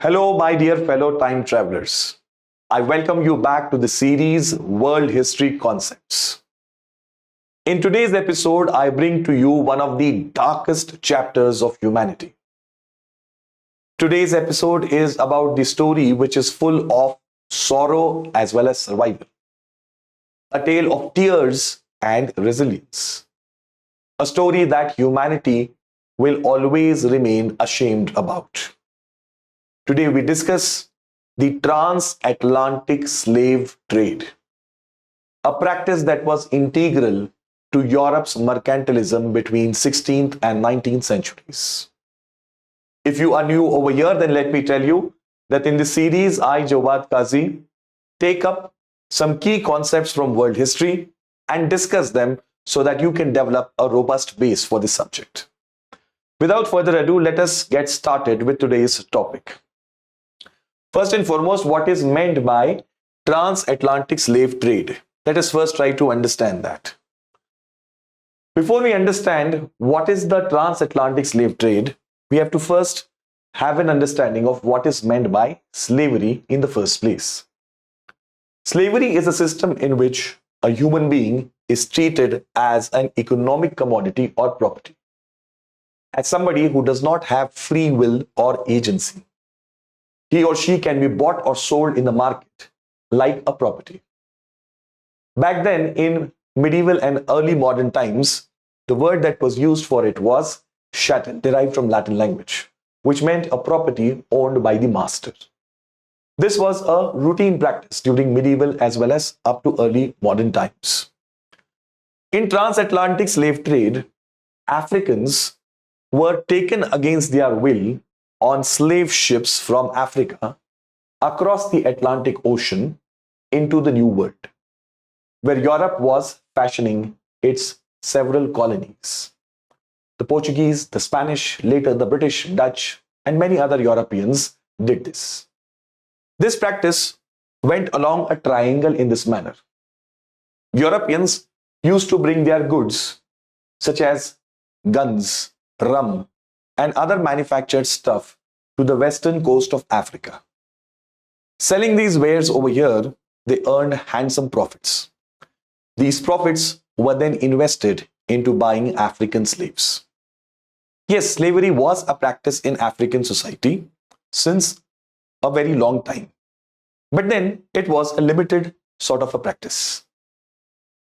Hello, my dear fellow time travelers. I welcome you back to the series World History Concepts. In today's episode, I bring to you one of the darkest chapters of humanity. Today's episode is about the story which is full of sorrow as well as survival. A tale of tears and resilience. A story that humanity will always remain ashamed about. Today we discuss the transatlantic slave trade, a practice that was integral to Europe's mercantilism between 16th and 19th centuries. If you are new over here, then let me tell you that in this series, I, Jawad Qazi, take up some key concepts from world history and discuss them so that you can develop a robust base for this subject. Without further ado, let us get started with today's topic. First and foremost, what is meant by transatlantic slave trade? Let us first try to understand that. Before we understand what is the transatlantic slave trade, we have to first have an understanding of what is meant by slavery in the first place. Slavery is a system in which a human being is treated as an economic commodity or property, as somebody who does not have free will or agency. He or she can be bought or sold in the market like a property. Back then, in medieval and early modern times, the word that was used for it was chattel, derived from Latin language, which meant a property owned by the master. This was a routine practice during medieval as well as up to early modern times. In transatlantic slave trade, Africans were taken against their will on slave ships from Africa across the Atlantic Ocean into the New World, where Europe was fashioning its several colonies. The Portuguese, the Spanish, later the British, Dutch, and many other Europeans did this. This practice went along a triangle in this manner. Europeans used to bring their goods, such as guns, rum, and other manufactured stuff to the western coast of Africa. Selling these wares over here, they earned handsome profits. These profits were then invested into buying African slaves. Yes, slavery was a practice in African society since a very long time. But then it was a limited sort of a practice.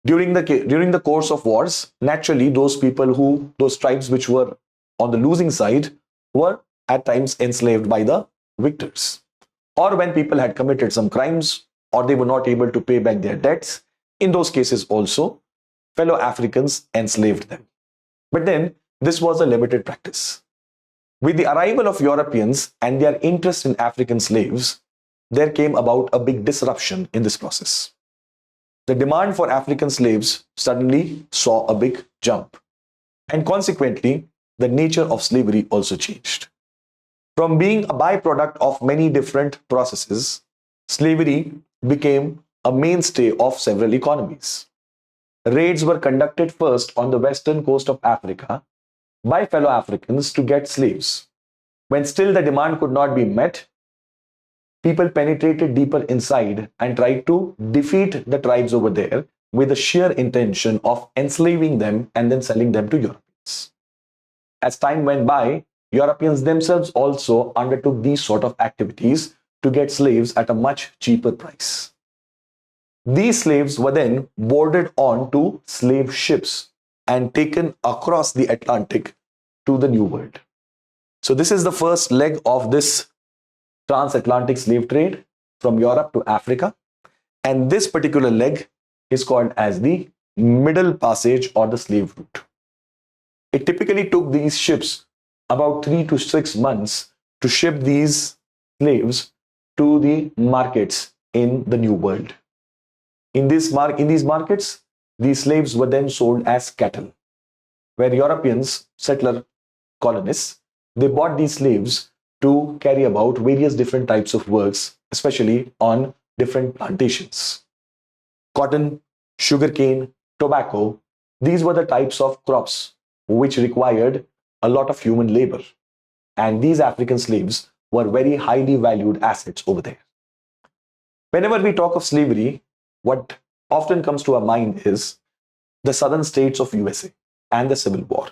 During the course of wars, naturally those tribes which were on the losing side were at times enslaved by the victors. Or when people had committed some crimes or they were not able to pay back their debts, in those cases also, fellow Africans enslaved them. But then this was a limited practice. With the arrival of Europeans and their interest in African slaves, there came about a big disruption in this process. The demand for African slaves suddenly saw a big jump, and consequently, the nature of slavery also changed. From being a byproduct of many different processes, slavery became a mainstay of several economies. Raids were conducted first on the western coast of Africa by fellow Africans to get slaves. When still the demand could not be met, people penetrated deeper inside and tried to defeat the tribes over there with the sheer intention of enslaving them and then selling them to Europeans. As time went by, Europeans themselves also undertook these sort of activities to get slaves at a much cheaper price. These slaves were then boarded on to slave ships and taken across the Atlantic to the New World. So this is the first leg of this transatlantic slave trade from Europe to Africa. And this particular leg is called as the Middle Passage or the slave route. It typically took these ships about 3 to 6 months to ship these slaves to the markets in the New World. In these markets, these slaves were then sold as cattle, where Europeans, settler colonists, they bought these slaves to carry about various different types of works, especially on different plantations. Cotton, sugarcane, tobacco, these were the types of crops which required a lot of human labor. And these African slaves were very highly valued assets over there. Whenever we talk of slavery, what often comes to our mind is the southern states of USA and the Civil War.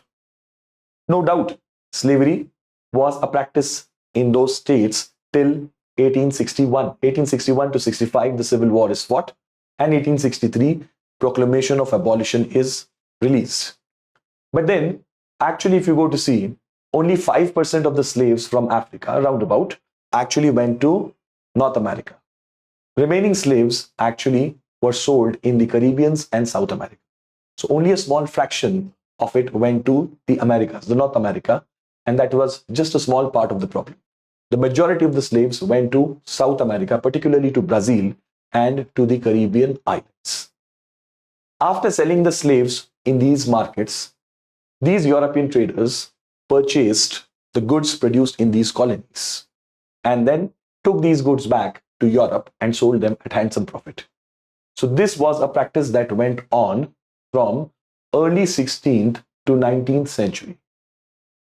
No doubt, slavery was a practice in those states till 1861. 1861 to 65, the Civil War is fought, and 1863, Proclamation of Abolition is released. But then, actually, if you go to see, only 5% of the slaves from Africa, roundabout, actually went to North America. Remaining slaves actually were sold in the Caribbean and South America. So only a small fraction of it went to the Americas, the North America, and that was just a small part of the problem. The majority of the slaves went to South America, particularly to Brazil and to the Caribbean islands. After selling the slaves in these markets, these European traders purchased the goods produced in these colonies and then took these goods back to Europe and sold them at handsome profit. So this was a practice that went on from early 16th to 19th century.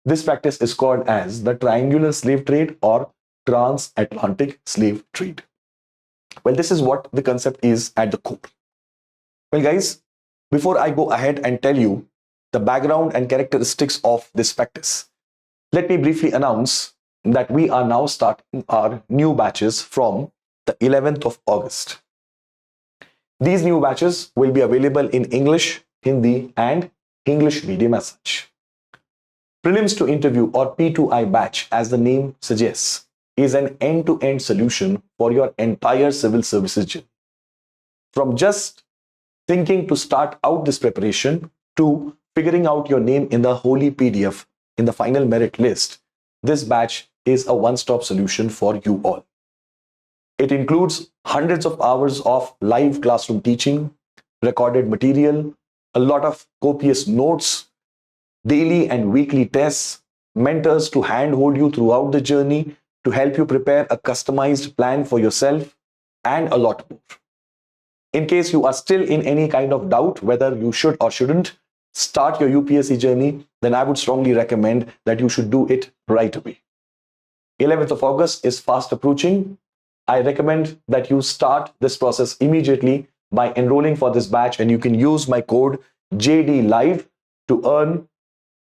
This practice is called as the triangular slave trade or transatlantic slave trade. Well, this is what the concept is at the core. Well, guys, before I go ahead and tell you the background and characteristics of this practice, let me briefly announce that we are now starting our new batches from the 11th of August. These new batches will be available in English, Hindi, and English medium as such. Prelims to interview or P2I batch, as the name suggests, is an end-to-end solution for your entire civil services journey. From just thinking to start out this preparation to figuring out your name in the holy PDF in the final merit list, this batch is a one-stop solution for you all. It includes hundreds of hours of live classroom teaching, recorded material, a lot of copious notes, daily and weekly tests, mentors to handhold you throughout the journey, to help you prepare a customized plan for yourself, and a lot more. In case you are still in any kind of doubt whether you should or shouldn't start your UPSC journey, then I would strongly recommend that you should do it right away. 11th of August is fast approaching. I recommend that you start this process immediately by enrolling for this batch, and you can use my code JDLive to earn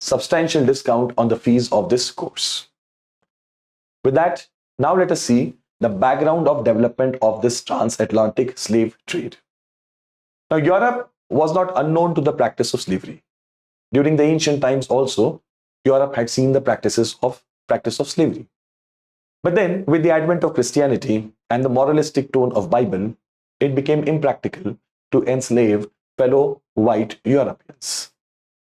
substantial discount on the fees of this course. With that, now let us see the background of development of this transatlantic slave trade. Now, Europe was not unknown to the practice of slavery. During the ancient times also, Europe had seen the practice of slavery. But then, with the advent of Christianity and the moralistic tone of Bible, it became impractical to enslave fellow white Europeans.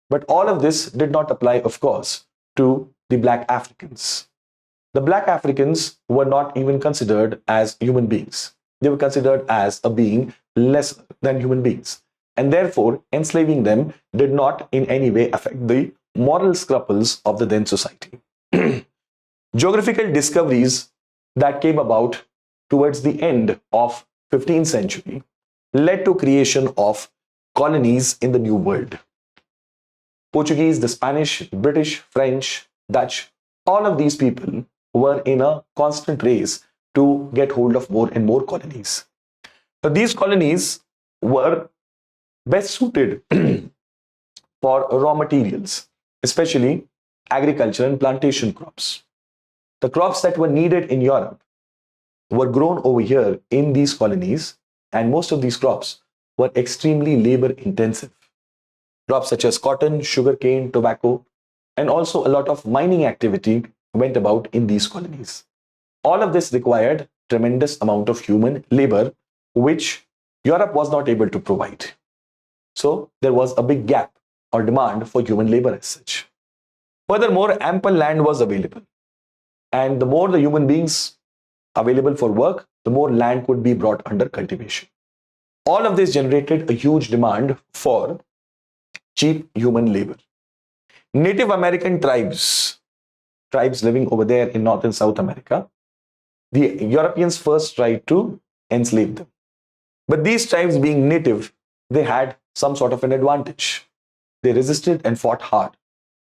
But all of this did not apply, of course, to the Black Africans. The Black Africans were not even considered as human beings. They were considered as a being less than human beings. And therefore, enslaving them did not in any way affect the moral scruples of the then society. Geographical discoveries that came about towards the end of 15th century led to creation of colonies in the New World. Portuguese, the Spanish, British, French, Dutch, all of these people were in a constant race to get hold of more and more colonies. So these colonies were best suited for raw materials, especially agriculture and plantation crops. The crops that were needed in Europe were grown over here in these colonies, and most of these crops were extremely labor intensive. Crops such as cotton, sugarcane, tobacco, and also a lot of mining activity went about in these colonies. All of this required tremendous amount of human labor, which Europe was not able to provide. So there was a big gap or demand for human labor as such. Furthermore, ample land was available. And the more the human beings available for work, the more land could be brought under cultivation. All of this generated a huge demand for cheap human labor. Native American tribes living over there in North and South America, the Europeans first tried to enslave them. But these tribes, being native, they had some sort of an advantage. They resisted and fought hard.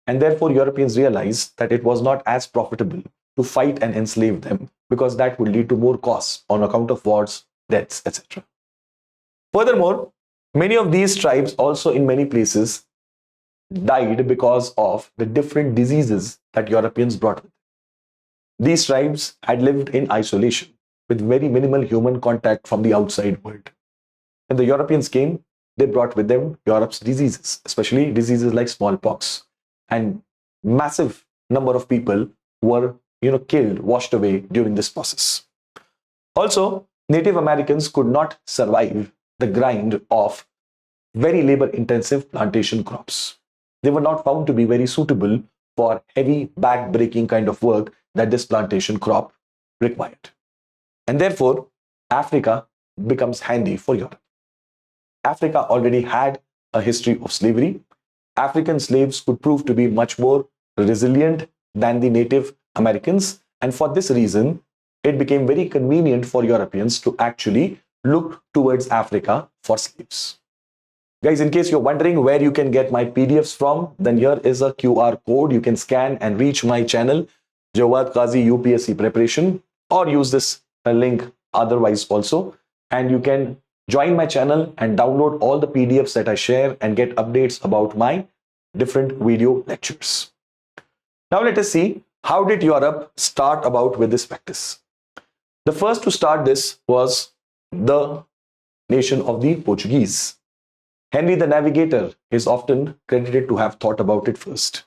And therefore, Europeans realized that it was not as profitable to fight and enslave them, because that would lead to more costs on account of wars, deaths, etc. Furthermore, many of these tribes also in many places died because of the different diseases that Europeans brought with them. These tribes had lived in isolation with very minimal human contact from the outside world. When the Europeans came, they brought with them Europe's diseases, especially diseases like smallpox, and massive number of people were killed, washed away during this process. Also, Native Americans could not survive the grind of very labor-intensive plantation crops. They were not found to be very suitable for heavy back-breaking kind of work that this plantation crop required. And therefore, Africa becomes handy for Europe. Africa already had a history of slavery. African slaves could prove to be much more resilient than the Native Americans, and for this reason, it became very convenient for Europeans to actually look towards Africa for slaves. Guys, in case you're wondering where you can get my PDFs from, then here is a QR code. You can scan and reach my channel, Jawad Qazi UPSC Preparation, or use this link otherwise also. And you can join my channel and download all the PDFs that I share and get updates about my different video lectures. Now let us see, how did Europe start about with this practice? The first to start this was the nation of the Portuguese. Henry the Navigator is often credited to have thought about it first.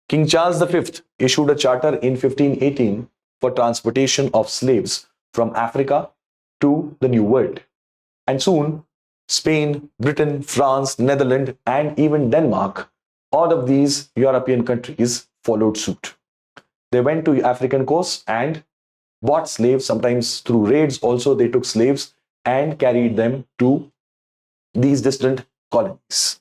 King Charles V issued a charter in 1518 for transportation of slaves from Africa to the New World. And soon, Spain, Britain, France, Netherlands, and even Denmark, all of these European countries followed suit. They went to African coast and bought slaves, sometimes through raids also they took slaves and carried them to these distant colonies.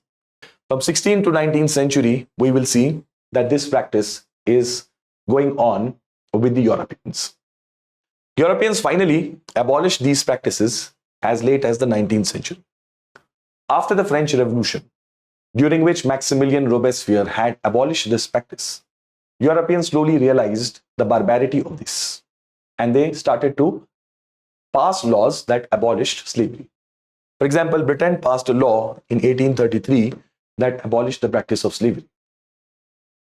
From 16th to 19th century, we will see that this practice is going on with the Europeans. Europeans finally abolished these practices as late as the 19th century. After the French Revolution, during which Maximilien Robespierre had abolished this practice, Europeans slowly realized the barbarity of this, and they started to pass laws that abolished slavery. For example, Britain passed a law in 1833 that abolished the practice of slavery.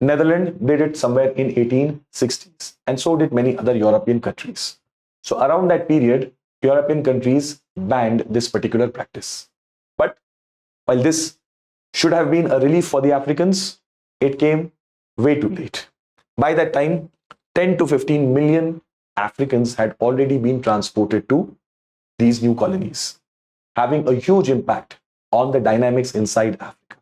Netherlands did it somewhere in 1860s, and so did many other European countries. So around that period, European countries banned this particular practice. But while this should have been a relief for the Africans, it came way too late. By that time, 10 to 15 million Africans had already been transported to these new colonies, having a huge impact on the dynamics inside Africa.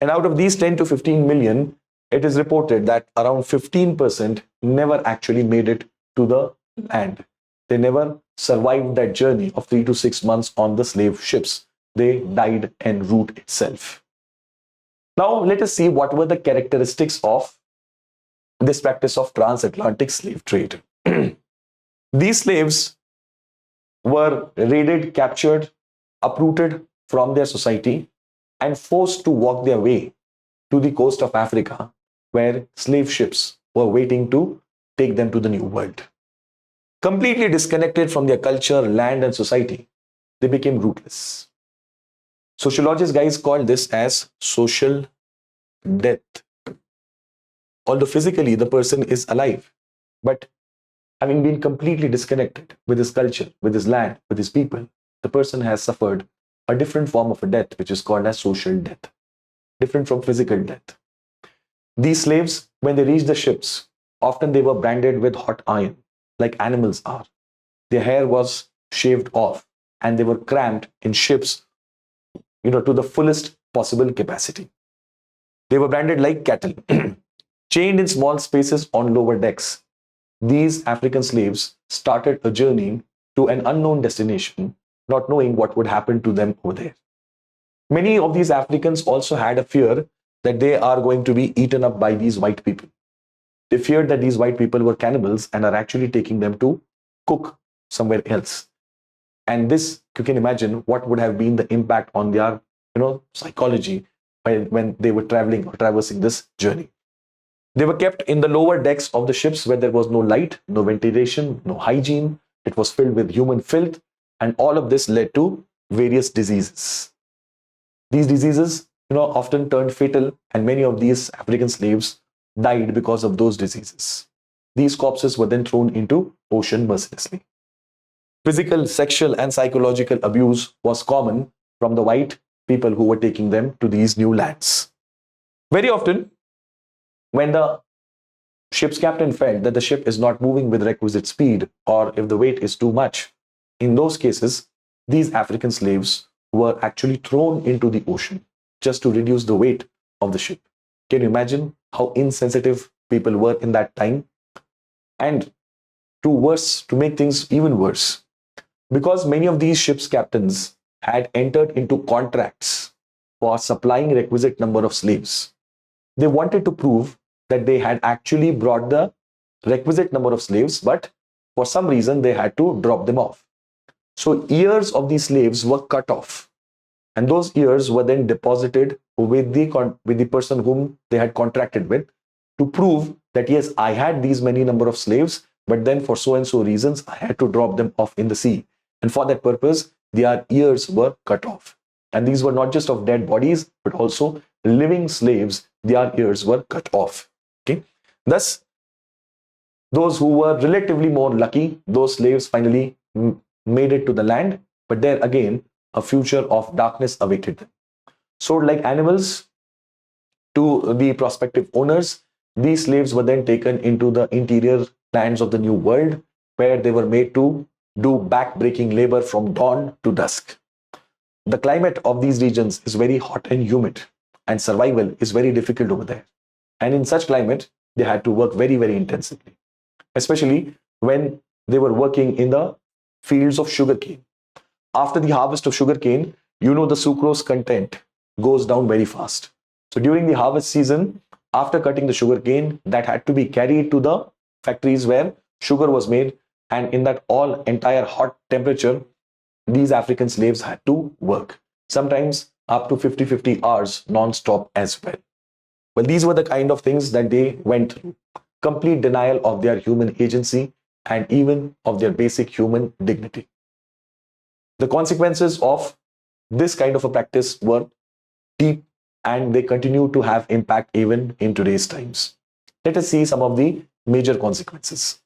And out of these 10 to 15 million, it is reported that around 15% never actually made it to the land. They never survived that journey of 3 to 6 months on the slave ships. They died en route itself. Now let us see what were the characteristics of this practice of transatlantic slave trade. These slaves were raided, captured, uprooted from their society, and forced to walk their way to the coast of Africa, where slave ships were waiting to take them to the New World. Completely disconnected from their culture, land, and society, they became rootless. Sociologists, guys, call this as social death. Although physically the person is alive, but having been completely disconnected with his culture, with his land, with his people, the person has suffered a different form of a death, which is called as social death, different from physical death. These slaves, when they reached the ships, often they were branded with hot iron, like animals are. Their hair was shaved off, and they were cramped in ships, to the fullest possible capacity. They were branded like cattle, chained in small spaces on lower decks. These African slaves started a journey to an unknown destination, not knowing what would happen to them over there. Many of these Africans also had a fear that they are going to be eaten up by these white people. They feared that these white people were cannibals and are actually taking them to cook somewhere else. And this, you can imagine what would have been the impact on their, psychology when they were traveling or traversing this journey. They were kept in the lower decks of the ships where there was no light, no ventilation, no hygiene. It was filled with human filth, and all of this led to various diseases. These diseases, often turned fatal, and many of these African slaves died because of those diseases. These corpses were then thrown into ocean mercilessly. Physical, sexual, and psychological abuse was common from the white people who were taking them to these new lands. Very often, when the ship's captain felt that the ship is not moving with requisite speed, or if the weight is too much, in those cases, these African slaves were actually thrown into the ocean just to reduce the weight of the ship. Can you imagine how insensitive people were in that time? And to make things even worse, because many of these ships' captains had entered into contracts for supplying requisite number of slaves, they wanted to prove that they had actually brought the requisite number of slaves, but for some reason they had to drop them off. So ears of these slaves were cut off, and those ears were then deposited with the person whom they had contracted with, to prove that yes, I had these many number of slaves, but then for so and so reasons I had to drop them off in the sea, and for that purpose their ears were cut off. And these were not just of dead bodies, but also living slaves, their ears were cut off. Okay, thus those who were relatively more lucky, those slaves finally made it to the land, but there again a future of darkness awaited them. Sold like animals to the prospective owners, these slaves were then taken into the interior lands of the New World, where they were made to do back-breaking labor from dawn to dusk. The climate of these regions is very hot and humid, and survival is very difficult over there. And in such climate, they had to work very, very intensively, especially when they were working in the fields of sugarcane. After the harvest of sugarcane, the sucrose content goes down very fast. So during the harvest season, after cutting the sugarcane, that had to be carried to the factories where sugar was made, and in that entire hot temperature, these African slaves had to work, sometimes up to 50 hours non-stop as well. Well, these were the kind of things that they went through. Complete denial of their human agency and even of their basic human dignity. The consequences of this kind of a practice were deep, and they continue to have impact even in today's times. Let us see some of the major consequences.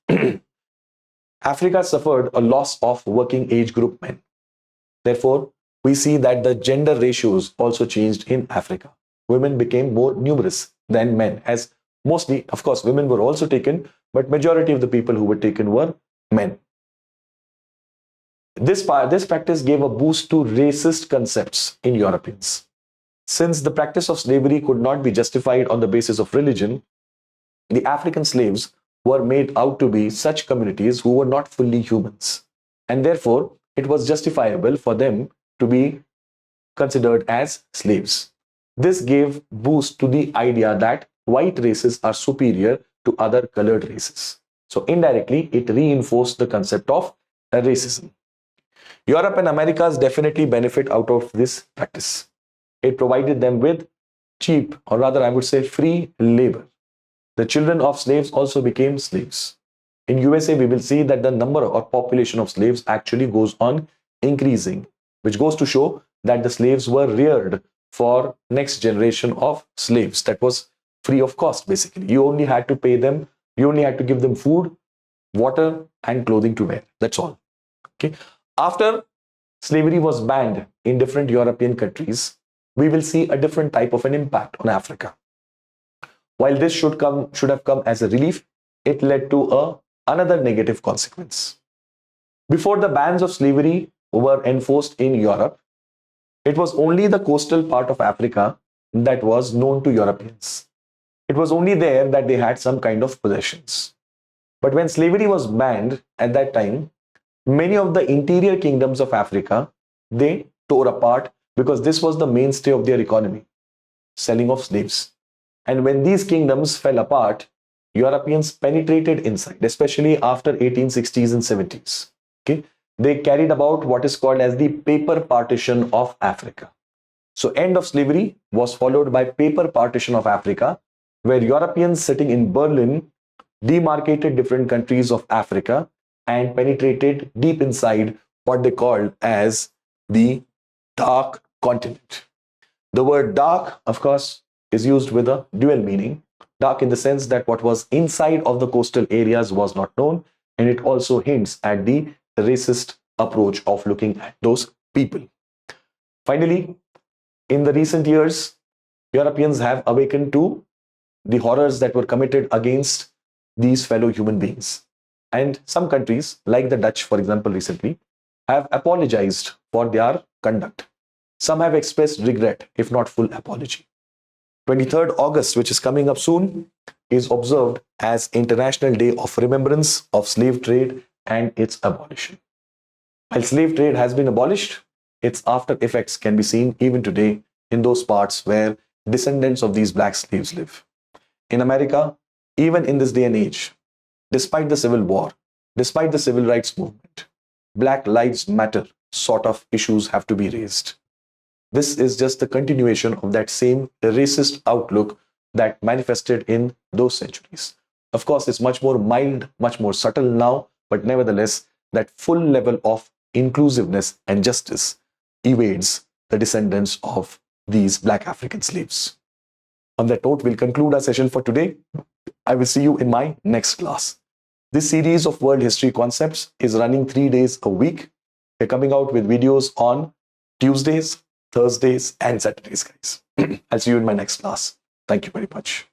Africa suffered a loss of working age group men. Therefore, we see that the gender ratios also changed in Africa. Women became more numerous than men, as mostly, of course, women were also taken, but majority of the people who were taken were men. This practice gave a boost to racist concepts in Europeans. Since the practice of slavery could not be justified on the basis of religion, the African slaves were made out to be such communities who were not fully humans, and therefore it was justifiable for them to be considered as slaves. This gave boost to the idea that white races are superior to other colored races. So indirectly, it reinforced the concept of racism. Europe and Americas definitely benefit out of this practice. It provided them with cheap, or rather I would say free labor. The children of slaves also became slaves. In USA, we will see that the number or population of slaves actually goes on increasing, which goes to show that the slaves were reared for next generation of slaves. That was free of cost, basically. You only had to pay them, you only had to give them food, water, and clothing to wear. That's all. Okay. After slavery was banned in different European countries, we will see a different type of an impact on Africa. While this should have come as a relief, it led to another negative consequence. Before the bans of slavery were enforced in Europe, it was only the coastal part of Africa that was known to Europeans. It was only there that they had some kind of possessions. But when slavery was banned at that time, many of the interior kingdoms of Africa, they tore apart, because this was the mainstay of their economy, selling of slaves. And when these kingdoms fell apart, Europeans penetrated inside, especially after 1860s and 70s. Okay? They carried about what is called as the paper partition of Africa. So end of slavery was followed by paper partition of Africa, where Europeans sitting in Berlin demarcated different countries of Africa and penetrated deep inside what they called as the dark continent. The word dark, of course, is used with a dual meaning. Dark in the sense that what was inside of the coastal areas was not known, and it also hints at the racist approach of looking at those people. Finally, in the recent years, Europeans have awakened to the horrors that were committed against these fellow human beings. And some countries, like the Dutch, for example, recently, have apologized for their conduct. Some have expressed regret, if not full apology. 23rd August, which is coming up soon, is observed as International Day of Remembrance of Slave Trade and its abolition. While slave trade has been abolished, its after effects can be seen even today in those parts where descendants of these black slaves live. In America, even in this day and age, despite the Civil War, despite the Civil Rights Movement, Black Lives Matter sort of issues have to be raised. This is just the continuation of that same racist outlook that manifested in those centuries. Of course, it's much more mild, much more subtle now, but nevertheless, that full level of inclusiveness and justice evades the descendants of these Black African slaves. On that note, we'll conclude our session for today. I will see you in my next class. This series of world history concepts is running 3 days a week. We're coming out with videos on Tuesdays, Thursdays, and Saturdays, guys. I'll see you in my next class. Thank you very much.